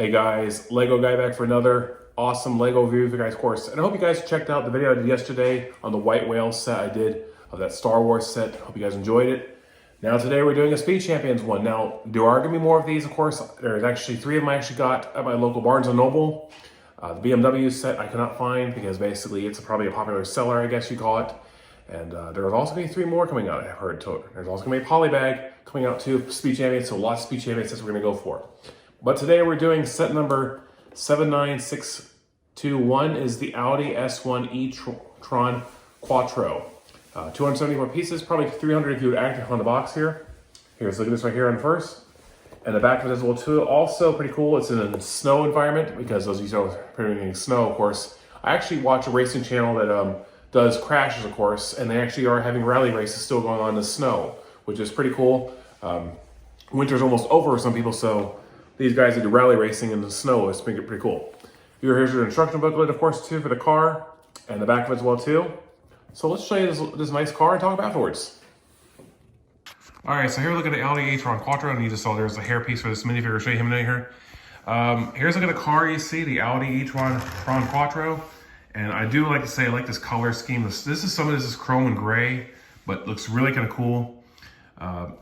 Hey guys, Lego guy back for another awesome Lego review of you guys course. And I hope you guys checked out the video I did yesterday on the White Whale set I did of that Star Wars set. Hope you guys enjoyed it. Now today we're doing a Speed Champions one. Now there are going to be more of these, of course. There's actually 3 of them I actually got at my local Barnes & Noble. The BMW set I could not find because basically it's probably a popular seller, I guess you call it. And there's also going to be 3 more coming out, I've heard. There's also going to be a polybag coming out too, Speed Champions, so lots of Speed Champions sets we're going to go for. But today we're doing set number 79621 is the Audi S1 e-tron Quattro. 274 pieces, probably 300 if you would act on the box here. Here's, look at this right here on first. And the back of it as well too, also pretty cool. It's in a snow environment because as you know, pretty snow, of course. I actually watch a racing channel that does crashes, of course, and they actually are having rally races still going on in the snow, which is pretty cool. Winter's almost over for some people, so these guys that do rally racing in the snow is pretty cool. Here's your instruction booklet, of course, too, for the car, and the back of it as well, too. So let's show you this nice car and talk about afterwards. All right, so here we look at the Audi e-tron Quattro, and you just saw there's a hairpiece for this minifigure. I'll show you him in here. Here's a look at the car you see, the Audi e-tron Quattro. And I do like to say I like this color scheme. This is chrome and gray, but looks really kind of cool.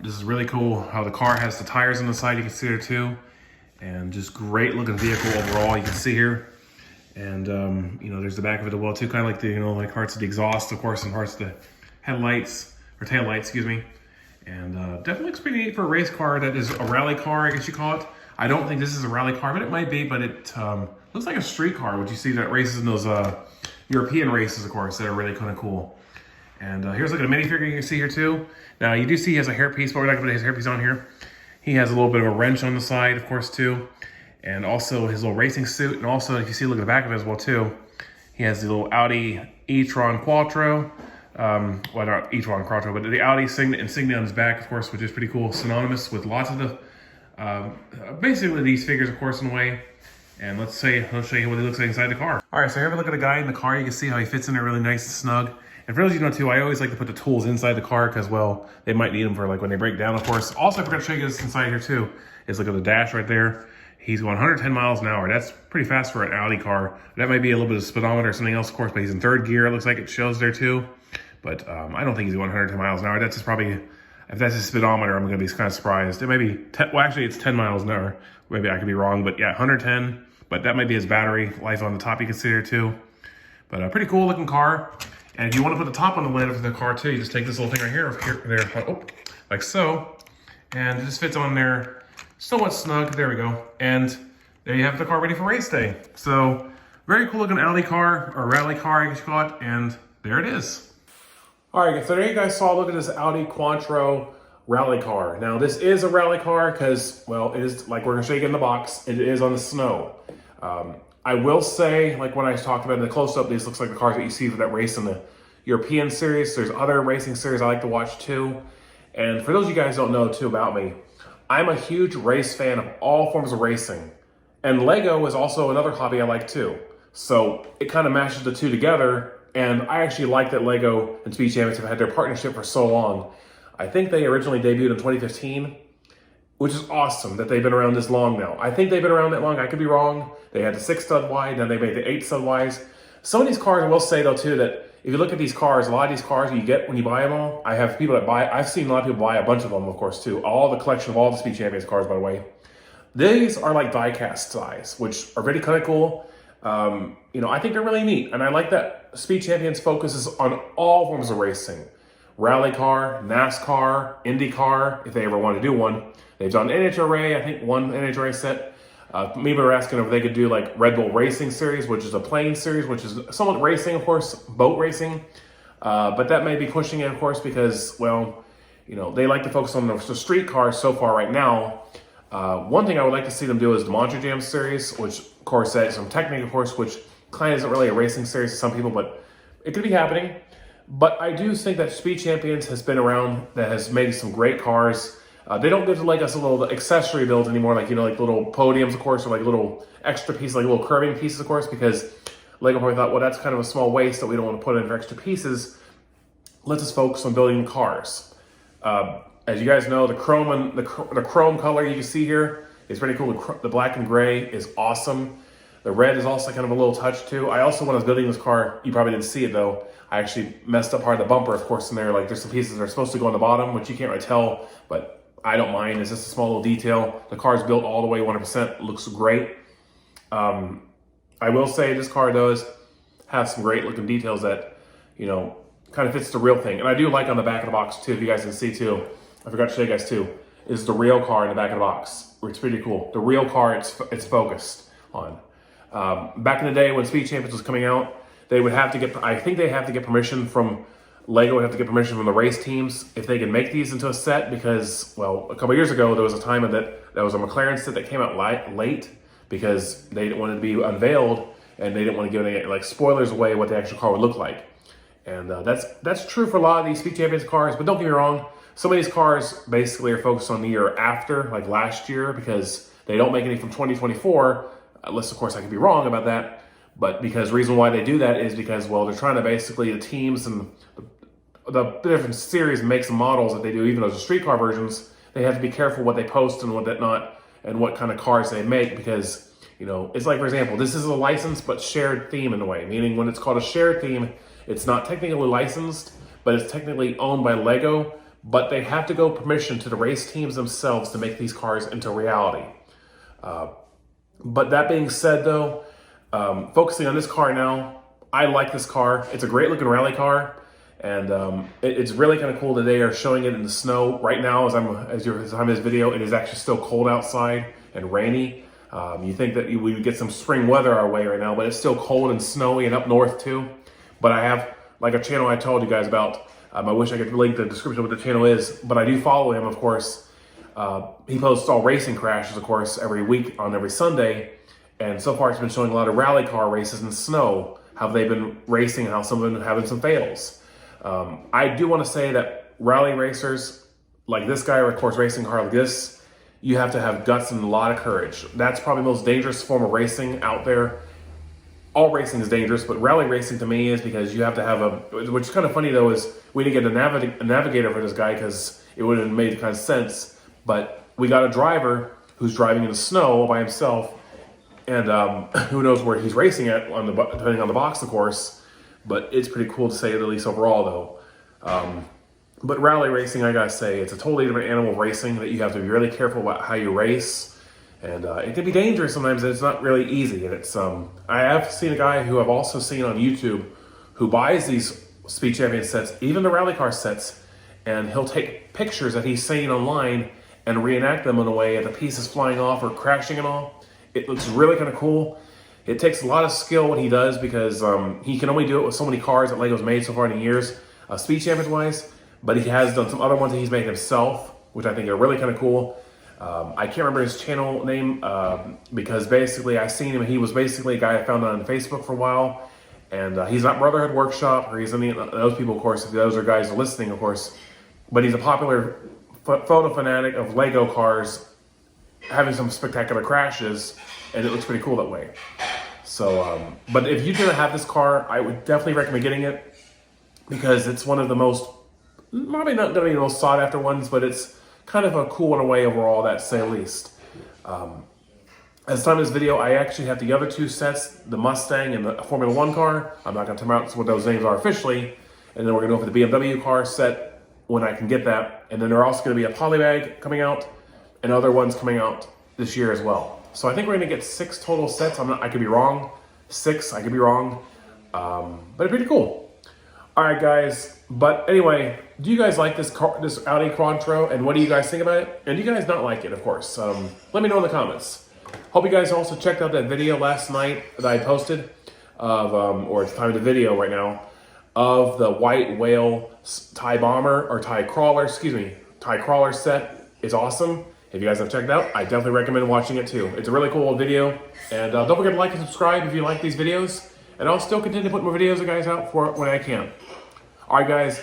This is really cool how the car has the tires on the side, you can see there too. And just great looking vehicle overall, you can see here. And you know, there's the back of it as well too, kind of like the, you know, like parts of the exhaust, of course, and parts of the headlights, or tail lights, excuse me. And definitely looks pretty neat for a race car that is a rally car, I guess you call it. I don't think this is a rally car, but it might be, but it looks like a street car, which you see that races in those European races, of course, that are really kind of cool. And here's a look at a minifigure you can see here too. Now you do see he has a hairpiece, but we're not gonna put his hairpiece on here. He has a little bit of a wrench on the side, of course, too. And also his little racing suit. And also, if you see, look at the back of it as well, too. He has the little Audi e-tron Quattro. Well, not e-tron Quattro, but the Audi insignia on his back, of course, which is pretty cool. Synonymous with lots of the, basically these figures, of course, in a way. And let's show you what he looks like inside the car. All right, so here we look at the guy in the car. You can see how he fits in there really nice and snug. And for those of you who know too, I always like to put the tools inside the car because, well, they might need them for like when they break down, of course. Also, I forgot to show you this inside here too. Is look at the dash right there. He's going 110 miles an hour. That's pretty fast for an Audi car. That might be a little bit of speedometer or something else, of course, but he's in 3rd gear. It looks like it shows there too. But I don't think he's going 110 miles an hour. That's just probably, if that's his speedometer, I'm going to be kind of surprised. It may be, well, actually it's 10 miles an hour. Maybe I could be wrong, but yeah, 110. But that might be his battery life on the top you can see there too. But a pretty cool looking car. And if you want to put the top on the lid of the car too, you just take this little thing right here, like so. And it just fits on there somewhat snug. There we go. And there you have the car ready for race day. So very cool looking Audi car, or rally car, I guess you call it. And there it is. All right, so there you guys saw, look at this Audi Quattro rally car. Now this is a rally car because, well, it is, like we're gonna show you in the box, it is on the snow. I will say, like when I talked about in the close-up, these looks like the cars that you see for that race in the European series. There's other racing series I like to watch too. And for those of you guys who don't know too about me, I'm a huge race fan of all forms of racing. And Lego is also another hobby I like too. So it kind of mashes the two together. And I actually like that Lego and Speed Champions have had their partnership for so long. I think they originally debuted in 2015. Which is awesome that they've been around this long now. I think they've been around that long. I could be wrong. They had the 6-stud wide, then they made the 8-stud wides. Some of these cars, I will say though too, that if you look at these cars, a lot of these cars you get when you buy them all, I have people that buy, I've seen a lot of people buy a bunch of them, of course, too. All the collection of all the Speed Champions cars, by the way. These are like die-cast size, which are really kind of cool. You know, I think they're really neat. And I like that Speed Champions focuses on all forms of racing. Rally car, NASCAR, IndyCar, if they ever want to do one. They've done NHRA, I think one NHRA set. Maybe we're asking if they could do like Red Bull Racing Series, which is a plane series, which is somewhat racing, of course, boat racing. But that may be pushing it, of course, because, well, you know, they like to focus on the street cars so far right now. One thing I would like to see them do is the Monster Jam series, which, of course, has some technique, of course, which kind of isn't really a racing series to some people, but it could be happening. But I do think that Speed Champions has been around, that has made some great cars. They don't give like us a little accessory builds anymore, like, you know, like little podiums, of course, or like little extra pieces, like little curving pieces, of course, because Lego probably thought, well, that's kind of a small waste that we don't want to put in for extra pieces. Let's just focus on building cars. As you guys know, the chrome color you can see here is pretty cool. The black and gray is awesome. The red is also kind of a little touch too. I also, when I was building this car, you probably didn't see it though, I actually messed up part of the bumper, of course, in there. Like there's some pieces that are supposed to go on the bottom, which you can't really tell, but I don't mind. It's just a small little detail. The car is built all the way 100%. Looks great. I will say this car does have some great looking details that, you know, kind of fits the real thing. And I do like on the back of the box too, if you guys can see too. I forgot to show you guys too, is the real car in the back of the box. It's pretty cool. The real car it's focused on. Back in the day when Speed Champions was coming out, they would have to get, I think they have to get permission from, Lego would have to get permission from the race teams if they could make these into a set because, well, a couple years ago, there was a time that there was a McLaren set that came out late because they didn't want it to be unveiled and they didn't want to give any like spoilers away what the actual car would look like. And that's true for a lot of these Speed Champions cars, but don't get me wrong, some of these cars basically are focused on the year after, like last year, because they don't make any from 2024, unless of course I could be wrong about that. But because the reason why they do that is because, well, they're trying to basically, the teams and the different series, makes and models that they do, even those are street car versions, they have to be careful what they post and what not, and what kind of cars they make because, you know, it's like, for example, this is a licensed but shared theme in a way, meaning when it's called a shared theme, it's not technically licensed, but it's technically owned by Lego, but they have to go permission to the race teams themselves to make these cars into reality. But that being said though, focusing on this car now, I like this car. It's a great looking rally car. And it's really kind of cool that they are showing it in the snow right now as you're time of this video. It is actually still cold outside and rainy. You think that we would get some spring weather our way right now, but it's still cold and snowy and up north too. But I have like a channel I told you guys about. I wish I could link the description of what the channel is, but I do follow him, of course. He posts all racing crashes, of course, every week on every Sunday. And so far, it's been showing a lot of rally car races in snow, how they've been racing, how some of them are having some fails. I do want to say that rally racers like this guy, or of course racing car like this, you have to have guts and a lot of courage. That's probably the most dangerous form of racing out there. All racing is dangerous, but rally racing to me is because you have to have which is kind of funny though, is we didn't get a navigator for this guy because it wouldn't have made kind of sense, but we got a driver who's driving in the snow by himself, and who knows where he's racing at, depending on the box, of course. But it's pretty cool to say the least overall, though. But rally racing, I gotta say, it's a totally different animal of racing that you have to be really careful about how you race. And it can be dangerous sometimes, and it's not really easy. And it's I have seen a guy who I've also seen on YouTube who buys these Speed Champion sets, even the rally car sets, and he'll take pictures that he's seen online and reenact them in a way of the pieces flying off or crashing and all. It looks really kind of cool. It takes a lot of skill what he does because he can only do it with so many cars that Lego's made so far in the years, Speed Champions wise, but he has done some other ones that he's made himself, which I think are really kind of cool. I can't remember his channel name because basically I seen him. He was basically a guy I found on Facebook for a while, and he's not Brotherhood Workshop or he's any of those people, of course, if those are guys listening, of course, but he's a popular photo fanatic of Lego cars having some spectacular crashes, and it looks pretty cool that way. So, but if you didn't have this car, I would definitely recommend getting it because it's one of the most, probably not going to be the most sought after ones, but it's kind of a cool one away overall, that to say the least. As time of this video, I actually have the other two sets, the Mustang and the Formula One car. I'm not going to tell you what those names are officially. And then we're going to go for the BMW car set when I can get that. And then there's also going to be a polybag coming out and other ones coming out this year as well. So I think we're going to get 6 total sets. I could be wrong. 6, I could be wrong. But it's pretty cool. All right, guys. But anyway, do you guys like this Audi Quattro? And what do you guys think about it? And do you guys not like it, of course? Let me know in the comments. Hope you guys also checked out that video last night that I posted of, or it's time of the video right now, of the white whale tie bomber, or tie crawler set. It's awesome. If you guys have checked it out, I definitely recommend watching it too. It's a really cool video. And don't forget to like and subscribe if you like these videos. And I'll still continue to put more videos of guys out for when I can. All right, guys.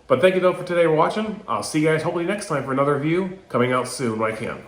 But thank you though for today for watching. I'll see you guys hopefully next time for another review coming out soon when I can.